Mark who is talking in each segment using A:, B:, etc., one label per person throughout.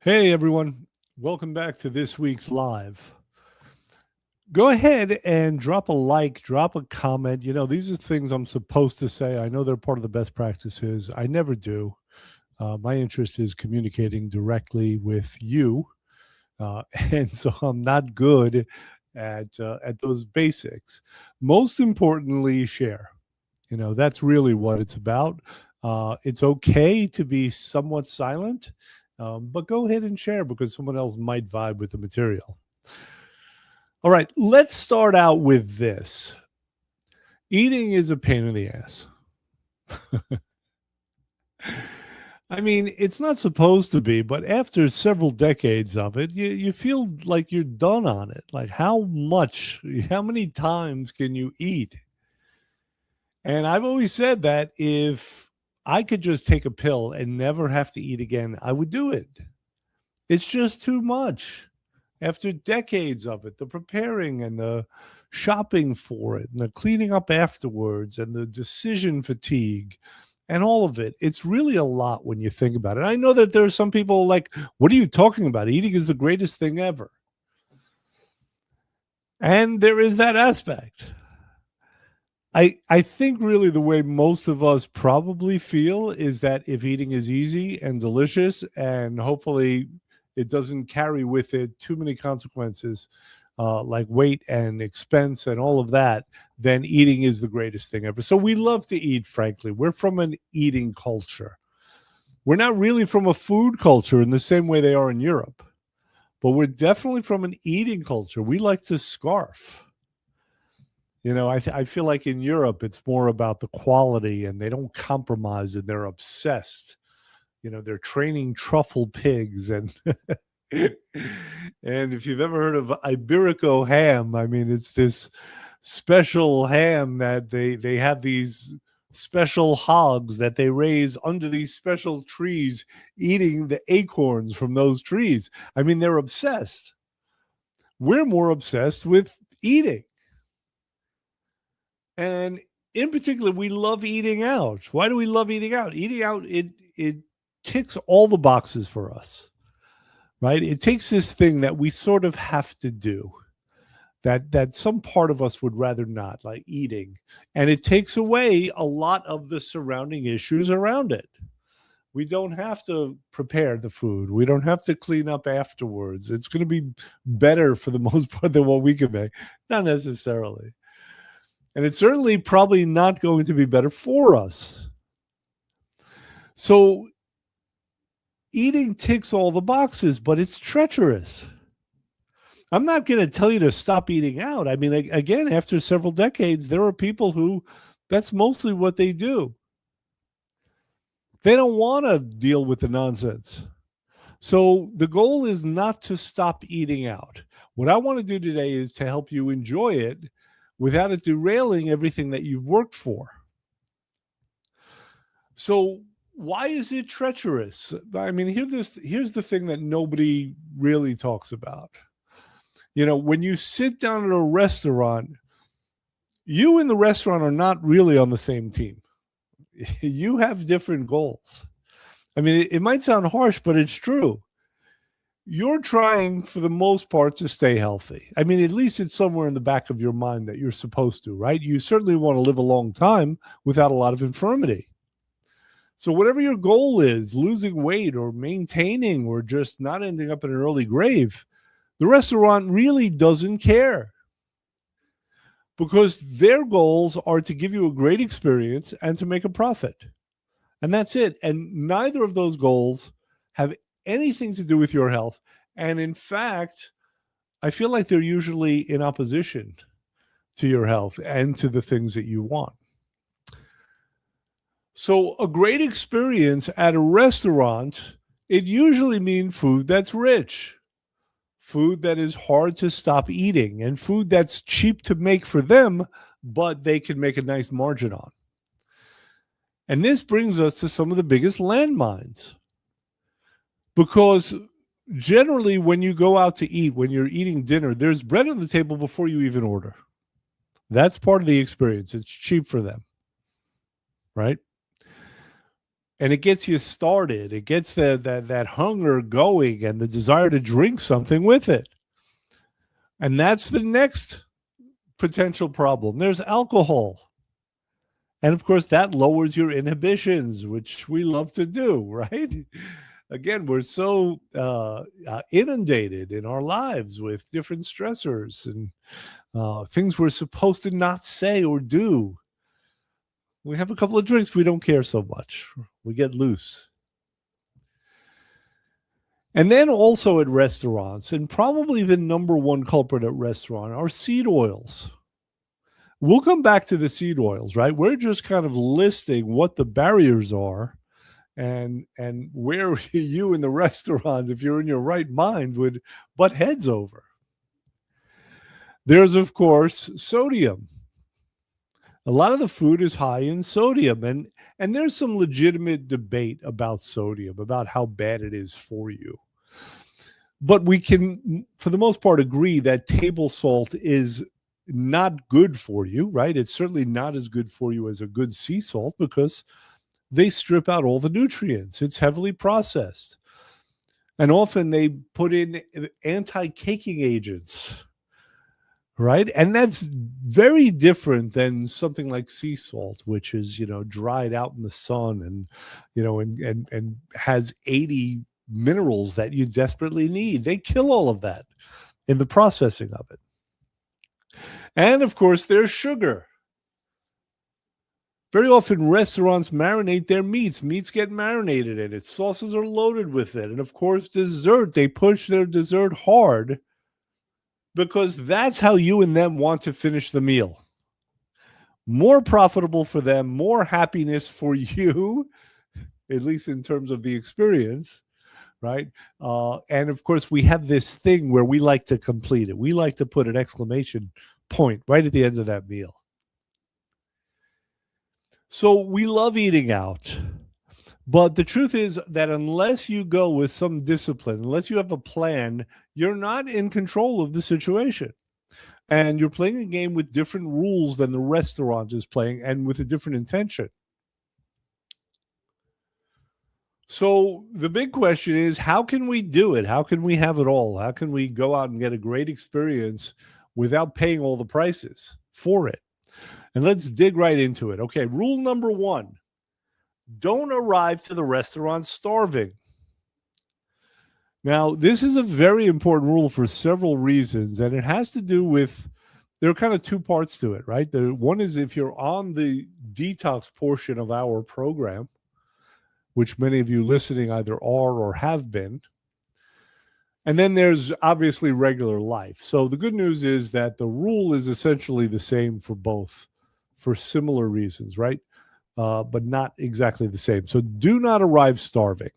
A: Hey everyone, welcome back to this week's live. Go ahead and drop a like, drop a comment. These are things I'm supposed to say. I know they're part of the best practices. I never do. My interest is communicating directly with you, and so I'm not good at those basics. Most importantly, share. That's really what it's about. It's okay to be somewhat silent, but go ahead and share because someone else might vibe with the material. All right, let's start out with this. Eating is a pain in the ass. I mean, it's not supposed to be, but after several decades of it, you feel like you're done on it. Like, how many times can you eat? And I've always said that if I could just take a pill and never have to eat again, I would do it. It's just too much. After decades of it, the preparing and the shopping for it and the cleaning up afterwards and the decision fatigue and all of it, it's really a lot when you think about it. I know that there are some people like, what are you talking about? Eating is the greatest thing ever. And there is that aspect. I think really the way most of us probably feel is that if eating is easy and delicious and hopefully it doesn't carry with it too many consequences like weight and expense and all of that, then eating is the greatest thing ever. So we love to eat, frankly. We're from an eating culture. We're not really from a food culture in the same way they are in Europe, but we're definitely from an eating culture. We like to scarf. I feel like in Europe, it's more about the quality and they don't compromise and they're obsessed. They're training truffle pigs and and if you've ever heard of Iberico ham, I mean, it's this special ham that they have these special hogs that they raise under these special trees, eating the acorns from those trees. I mean, they're obsessed. We're more obsessed with eating. And in particular, we love eating out. Why do we love eating out? Eating out, it ticks all the boxes for us, right? It takes this thing that we sort of have to do that some part of us would rather not, like eating, and it takes away a lot of the surrounding issues around it. We don't have to prepare the food. We don't have to clean up afterwards. It's going to be better for the most part than what we can make. Not necessarily. And it's certainly probably not going to be better for us. So eating ticks all the boxes, but it's treacherous. I'm not going to tell you to stop eating out. I mean, again, after several decades, there are people who that's mostly what they do. They don't want to deal with the nonsense. So the goal is not to stop eating out. What I want to do today is to help you enjoy it without it derailing everything that you've worked for. So why is it treacherous? I mean, here's the thing that nobody really talks about. When you sit down at a restaurant, you and the restaurant are not really on the same team. You have different goals. I mean, it might sound harsh, but it's true. You're trying for the most part to stay healthy. I mean, at least it's somewhere in the back of your mind that you're supposed to, right? You certainly want to live a long time without a lot of infirmity. So whatever your goal is, losing weight or maintaining or just not ending up in an early grave, the restaurant really doesn't care because their goals are to give you a great experience and to make a profit. And that's it. And neither of those goals have anything to do with your health. And in fact, I feel like they're usually in opposition to your health and to the things that you want. So a great experience at a restaurant, it usually means food that's rich, food that is hard to stop eating, and food that's cheap to make for them, but they can make a nice margin on. And this brings us to some of the biggest landmines. Because generally, when you go out to eat, when you're eating dinner, there's bread on the table before you even order. That's part of the experience. It's cheap for them, right? and it gets you started. It gets that hunger going and the desire to drink something with it. And that's the next potential problem. There's alcohol. And of course, that lowers your inhibitions, which we love to do, right? Again, we're so inundated in our lives with different stressors and things we're supposed to not say or do. We have a couple of drinks, we don't care so much. We get loose. And then also at restaurants, and probably the number one culprit at restaurant, are seed oils. We'll come back to the seed oils, right? We're just kind of listing what the barriers are and where you in the restaurant, if you're in your right mind, would butt heads over. There's, of course, sodium. A lot of the food is high in sodium, and there's some legitimate debate about sodium, about how bad it is for you. But we can, for the most part, agree that table salt is not good for you, right? It's certainly not as good for you as a good sea salt because they strip out all the nutrients. It's heavily processed. And often they put in anti-caking agents, right? And that's very different than something like sea salt, which is, dried out in the sun and, and has 80 minerals that you desperately need. They kill all of that in the processing of it. And of course, there's sugar. Very often restaurants marinate their meats. Meats get marinated in it. Sauces are loaded with it. And of course, dessert, they push their dessert hard because that's how you and them want to finish the meal. More profitable for them, more happiness for you, at least in terms of the experience, right? And of course, we have this thing where we like to complete it. We like to put an exclamation point right at the end of that meal. So we love eating out. But the truth is that unless you go with some discipline, unless you have a plan, you're not in control of the situation. And you're playing a game with different rules than the restaurant is playing and with a different intention. So the big question is, how can we do it? How can we have it all? How can we go out and get a great experience without paying all the prices for it? And let's dig right into it. Okay, rule number 1, don't arrive to the restaurant starving. Now, this is a very important rule for several reasons, and it has to do with, there are kind of two parts to it, right? One is if you're on the detox portion of our program, which many of you listening either are or have been. And then there's obviously regular life. So the good news is that the rule is essentially the same for both, for similar reasons, right? But not exactly the same. So do not arrive starving.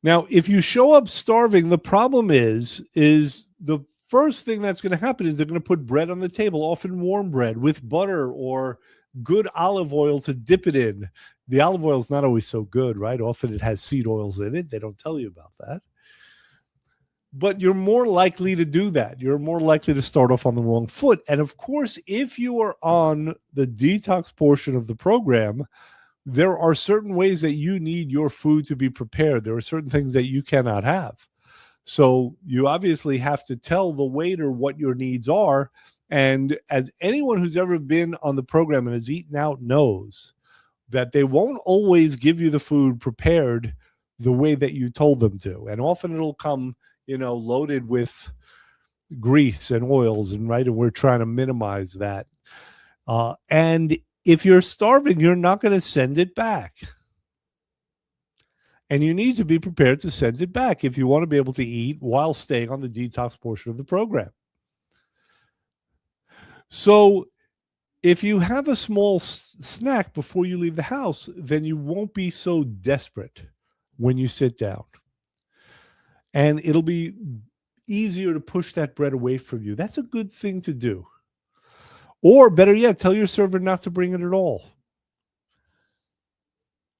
A: Now, if you show up starving, the problem is the first thing that's going to happen is they're going to put bread on the table, often warm bread with butter or good olive oil to dip it in. The olive oil is not always so good, right? Often it has seed oils in it. They don't tell you about that. But you're more likely to do that. You're more likely to start off on the wrong foot. And of course, if you are on the detox portion of the program, there are certain ways that you need your food to be prepared. There are certain things that you cannot have. So you obviously have to tell the waiter what your needs are. And as anyone who's ever been on the program and has eaten out knows, that they won't always give you the food prepared the way that you told them to. And often it'll come, loaded with grease and oils, and we're trying to minimize that. And if you're starving, you're not going to send it back. And you need to be prepared to send it back if you want to be able to eat while staying on the detox portion of the program. So if you have a small snack before you leave the house, then you won't be so desperate when you sit down. And it'll be easier to push that bread away from you. That's a good thing to do. Or better yet, tell your server not to bring it at all.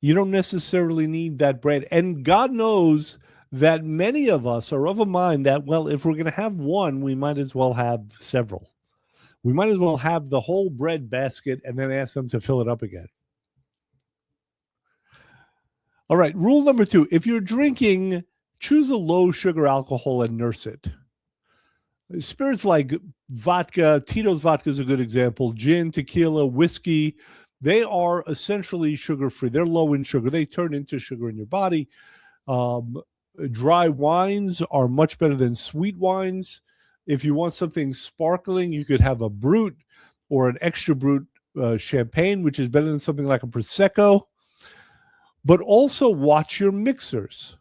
A: You don't necessarily need that bread. And God knows that many of us are of a mind that, well, if we're going to have one, we might as well have several. We might as well have the whole bread basket and then ask them to fill it up again. All right. Rule number 2, if you're drinking, choose a low sugar alcohol and nurse it. Spirits like vodka, Tito's vodka is a good example, gin, tequila, whiskey, they are essentially sugar-free. They're low in sugar. They turn into sugar in your body. Um, Dry wines are much better than sweet wines. If you want something sparkling, you could have a Brut or an extra Brut champagne, which is better than something like a Prosecco. But also watch your mixers.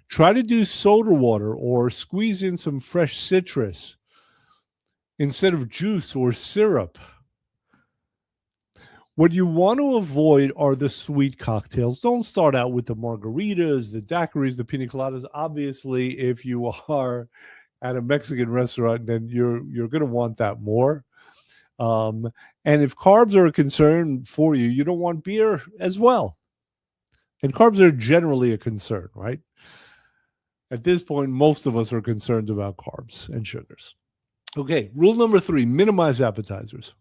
A: Try to do soda water or squeeze in some fresh citrus instead of juice or syrup. What you want to avoid are the sweet cocktails. Don't start out with the margaritas, the daiquiris, the pina coladas. Obviously, if you are at a Mexican restaurant, then you're going to want that more. And if carbs are a concern for you, you don't want beer as well. And carbs are generally a concern, right? At this point, most of us are concerned about carbs and sugars. Okay, rule number 3, minimize appetizers.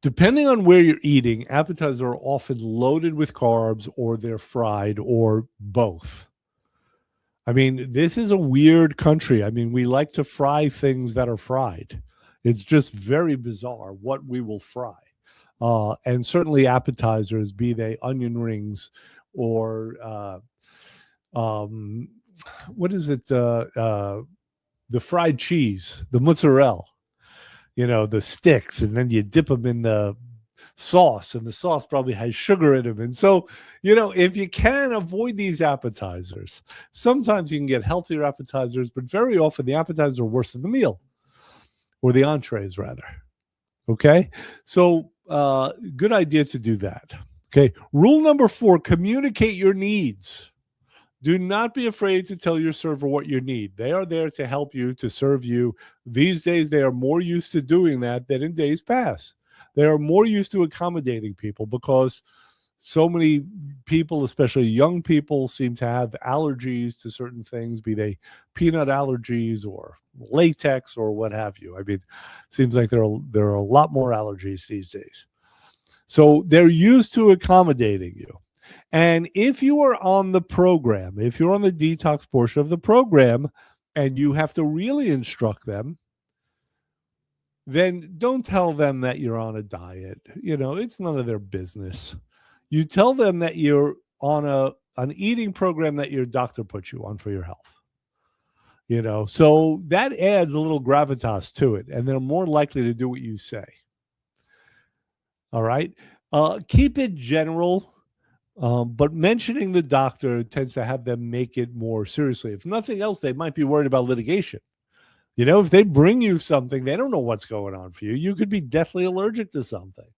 A: Depending on where you're eating, appetizers are often loaded with carbs or they're fried or both. I mean, this is a weird country. I mean, we like to fry things that are fried. It's just very bizarre what we will fry. And certainly appetizers, be they onion rings or what is it? The fried cheese, the mozzarella, the sticks, and then you dip them in the sauce, and the sauce probably has sugar in them. And so, if you can avoid these appetizers, sometimes you can get healthier appetizers, but very often the appetizers are worse than the meal or the entrees rather. Okay. So, good idea to do that. Okay. Rule number 4, communicate your needs. Do not be afraid to tell your server what you need. They are there to help you, to serve you. These days, they are more used to doing that than in days past. They are more used to accommodating people because so many people, especially young people, seem to have allergies to certain things, be they peanut allergies or latex or what have you. I mean, it seems like there are a lot more allergies these days. So they're used to accommodating you. And if you are on the program, if you're on the detox portion of the program and you have to really instruct them, then don't tell them that you're on a diet. It's none of their business. You tell them that you're on an eating program that your doctor put you on for your health. So that adds a little gravitas to it, and they're more likely to do what you say. All right. Keep it general. But mentioning the doctor tends to have them make it more seriously. If nothing else, they might be worried about litigation. If they bring you something, they don't know what's going on for you. You could be deathly allergic to something.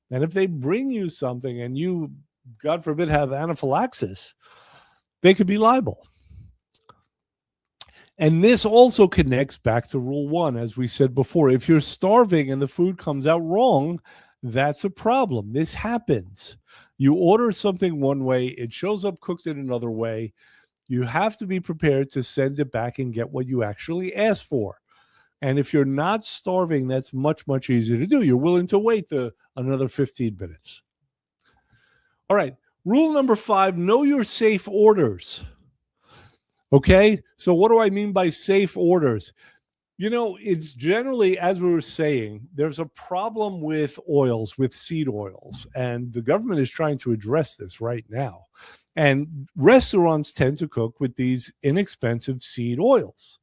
A: And if they bring you something and you, God forbid, have anaphylaxis, they could be liable. And this also connects back to rule 1, as we said before. If you're starving and the food comes out wrong, that's a problem. This happens. You order something one way, it shows up cooked in another way. You have to be prepared to send it back and get what you actually asked for. And if you're not starving, that's much, much easier to do. You're willing to wait another 15 minutes. All right. Rule number 5, know your safe orders. Okay. So what do I mean by safe orders? It's generally, as we were saying, there's a problem with oils, with seed oils, and the government is trying to address this right now. And restaurants tend to cook with these inexpensive seed oils.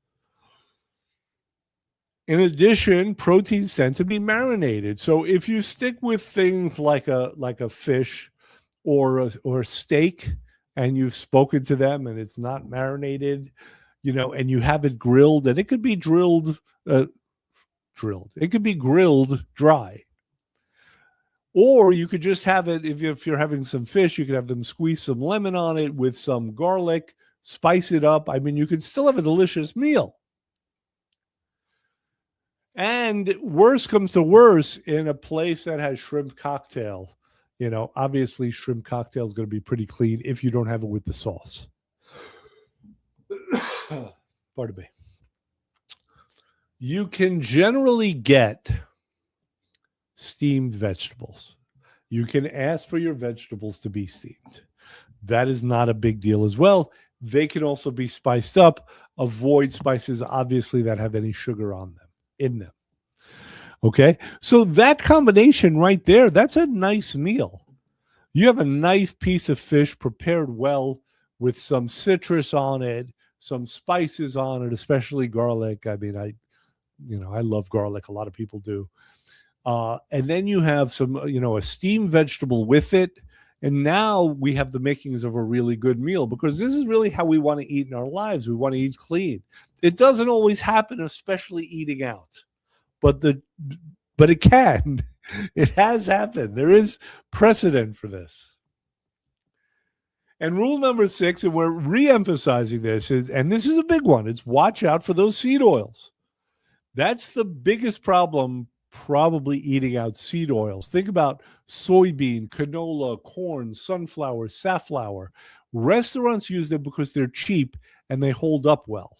A: In addition, proteins tend to be marinated. So if you stick with things like a fish or a steak, and you've spoken to them and it's not marinated, and you have it grilled, and it could be drilled. It could be grilled dry. Or you could just have it, if you're having some fish, you could have them squeeze some lemon on it with some garlic, spice it up. I mean, you can still have a delicious meal. And worse comes to worse, in a place that has shrimp cocktail, obviously shrimp cocktail is going to be pretty clean if you don't have it with the sauce. Pardon me. You can generally get steamed vegetables. You can ask for your vegetables to be steamed. That is not a big deal as well. They can also be spiced up. Avoid spices, obviously, that have any sugar on them, in them. Okay. So that combination right there, that's a nice meal. You have a nice piece of fish prepared well with some citrus on it, some spices on it, especially garlic. I mean, I love garlic. A lot of people do. And then you have some, a steamed vegetable with it. And now we have the makings of a really good meal, because this is really how we want to eat in our lives. We want to eat clean. It doesn't always happen, especially eating out, but it can. It has happened. There is precedent for this. And rule number 6, and we're re-emphasizing this, and this is a big one, it's watch out for those seed oils. That's the biggest problem, probably eating out seed oils. Think about soybean, canola, corn, sunflower, safflower. Restaurants use them because they're cheap and they hold up well,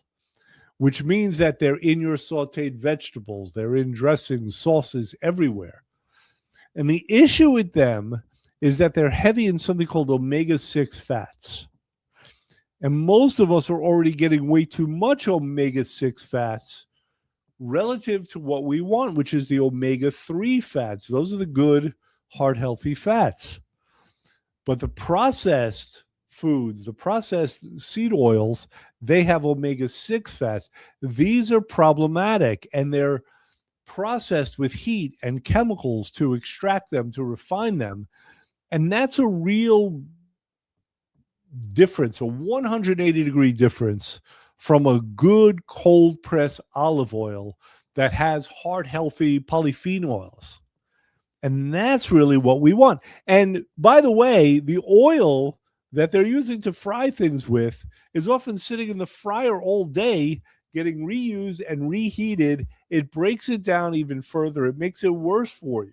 A: which means that they're in your sauteed vegetables, they're in dressings, sauces, everywhere. And the issue with them is that they're heavy in something called omega-6 fats. And most of us are already getting way too much omega-6 fats relative to what we want, which is the omega-3 fats. Those are the good, heart-healthy fats. But the processed foods, the processed seed oils, they have omega-6 fats. These are problematic, and they're processed with heat and chemicals to extract them, to refine them. And that's a real difference, a 180-degree difference from a good cold press olive oil that has heart healthy polyphenols. And that's really what we want. And by the way, the oil that they're using to fry things with is often sitting in the fryer all day, getting reused and reheated. It breaks it down even further. It makes it worse for you.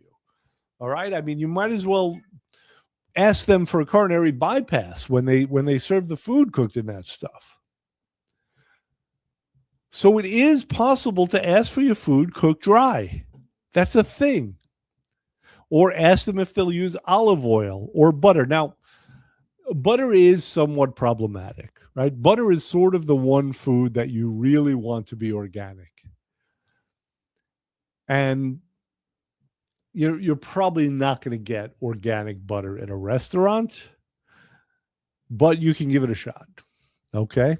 A: All right. I mean, you might as well ask them for a coronary bypass when they serve the food cooked in that stuff. So it is possible to ask for your food cooked dry. That's a thing. Or ask them if they'll use olive oil or butter. Now, butter is somewhat problematic, right? Butter is sort of the one food that you really want to be organic. And you're probably not going to get organic butter in a restaurant, but you can give it a shot, okay?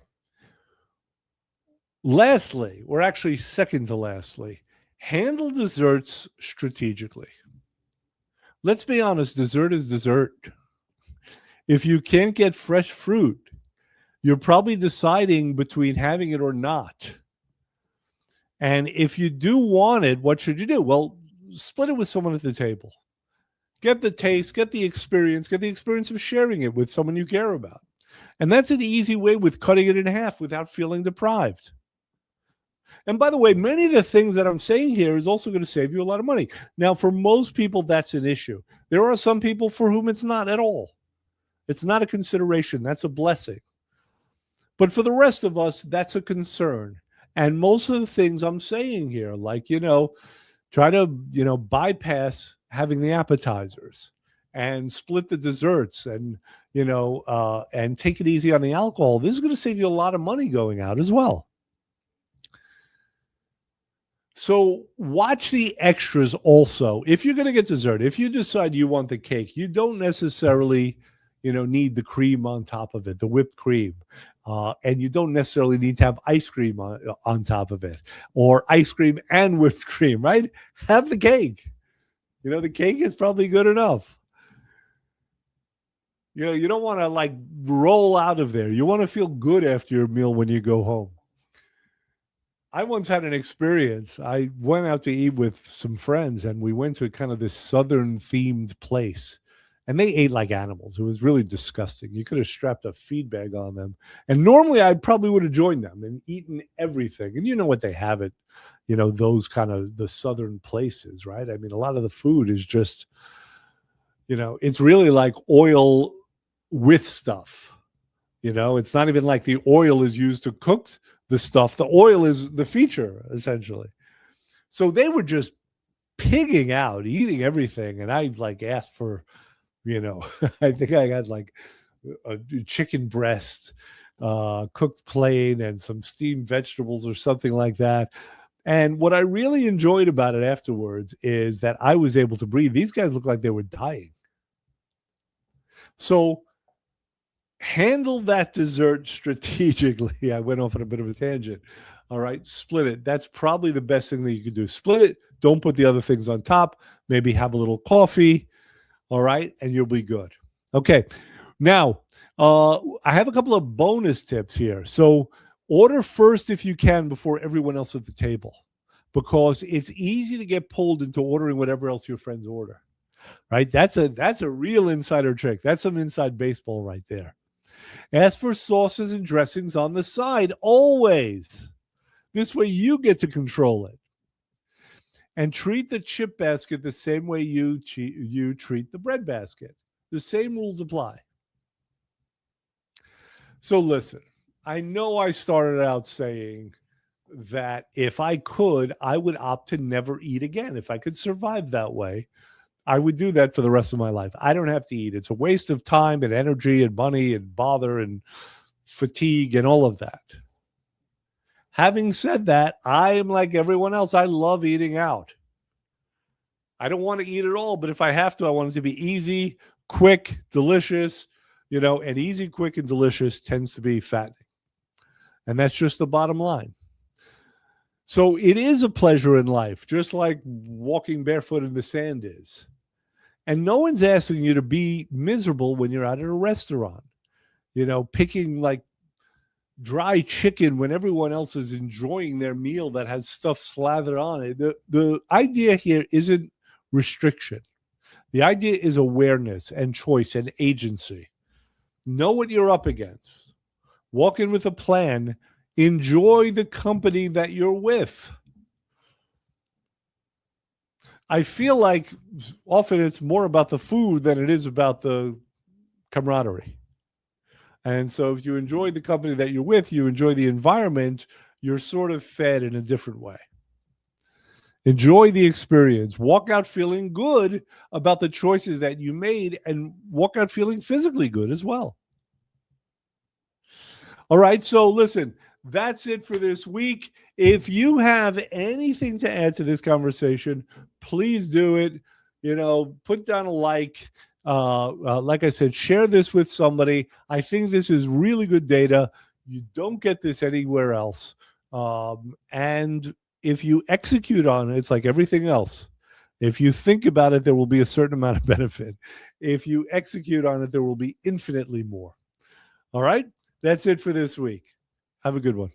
A: Lastly, or actually second to lastly, handle desserts strategically. Let's be honest, dessert is dessert. If you can't get fresh fruit, you're probably deciding between having it or not. And if you do want it, what should you do? Well, split it with someone at the table. Get the taste, get the experience of sharing it with someone you care about. And that's an easy way with cutting it in half without feeling deprived. And by the way, many of the things that I'm saying here is also going to save you a lot of money. Now, for most people, that's an issue. There are some people for whom it's not at all. It's not a consideration. That's a blessing. But for the rest of us, that's a concern. And most of the things I'm saying here, like, try to, bypass having the appetizers and split the desserts and, and take it easy on the alcohol. This is going to save you a lot of money going out as well. So watch the extras also. If you're going to get dessert, if you decide you want the cake, you don't necessarily, need the cream on top of it, the whipped cream. And you don't necessarily need to have ice cream on top of it, or ice cream and whipped cream, right? Have the cake. The cake is probably good enough. You don't want to roll out of there. You want to feel good after your meal when you go home. I once had an experience. I went out to eat with some friends, and we went to kind of this southern themed place, and they ate like animals. It was really disgusting. You could have strapped a feed bag on them. And normally I probably would have joined them and eaten everything. And you know what they have at, those kind of the southern places, right? I mean, a lot of the food is just, it's really like oil with stuff. It's not even like the oil is used to cook the stuff. The oil is the feature, essentially. So they were just pigging out, eating everything. And I asked for, I think I got a chicken breast, cooked plain, and some steamed vegetables or something like that. And what I really enjoyed about it afterwards is that I was able to breathe. These guys looked like they were dying. So handle that dessert strategically. I went off on a bit of a tangent. All right, split it. That's probably the best thing that you could do. Split it. Don't put the other things on top. Maybe have a little coffee. All right, and you'll be good. Okay, now I have a couple of bonus tips here. So order first if you can before everyone else at the table, because it's easy to get pulled into ordering whatever else your friends order. Right? That's a real insider trick. That's some inside baseball right there. Ask for sauces and dressings on the side always. This way you get to control it. And treat the chip basket the same way you treat the bread basket. The same rules apply. So listen, I know I started out saying that if I could, I would opt to never eat again. If I could survive that way, I would do that for the rest of my life. I don't have to eat. It's a waste of time and energy and money and bother and fatigue and all of that. Having said that, I am like everyone else. I love eating out. I don't want to eat at all, but if I have to, I want it to be easy, quick, delicious, and easy, quick, and delicious tends to be fattening. And that's just the bottom line. So it is a pleasure in life, just like walking barefoot in the sand is. And no one's asking you to be miserable when you're out at a restaurant, picking like dry chicken when everyone else is enjoying their meal that has stuff slathered on it. The idea here isn't restriction. The idea is awareness and choice and agency. Know what you're up against. Walk in with a plan. Enjoy the company that you're with. I feel like often it's more about the food than it is about the camaraderie. And so if you enjoy the company that you're with, you enjoy the environment, you're sort of fed in a different way. Enjoy the experience. Walk out feeling good about the choices that you made and walk out feeling physically good as well. All right. So listen, that's it for this week. If you have anything to add to this conversation, please do it. Put down a like. Like I said, share this with somebody. I think this is really good data. You don't get this anywhere else. And if you execute on it, it's like everything else. If you think about it, there will be a certain amount of benefit. If you execute on it, there will be infinitely more. All right. That's it for this week. Have a good one.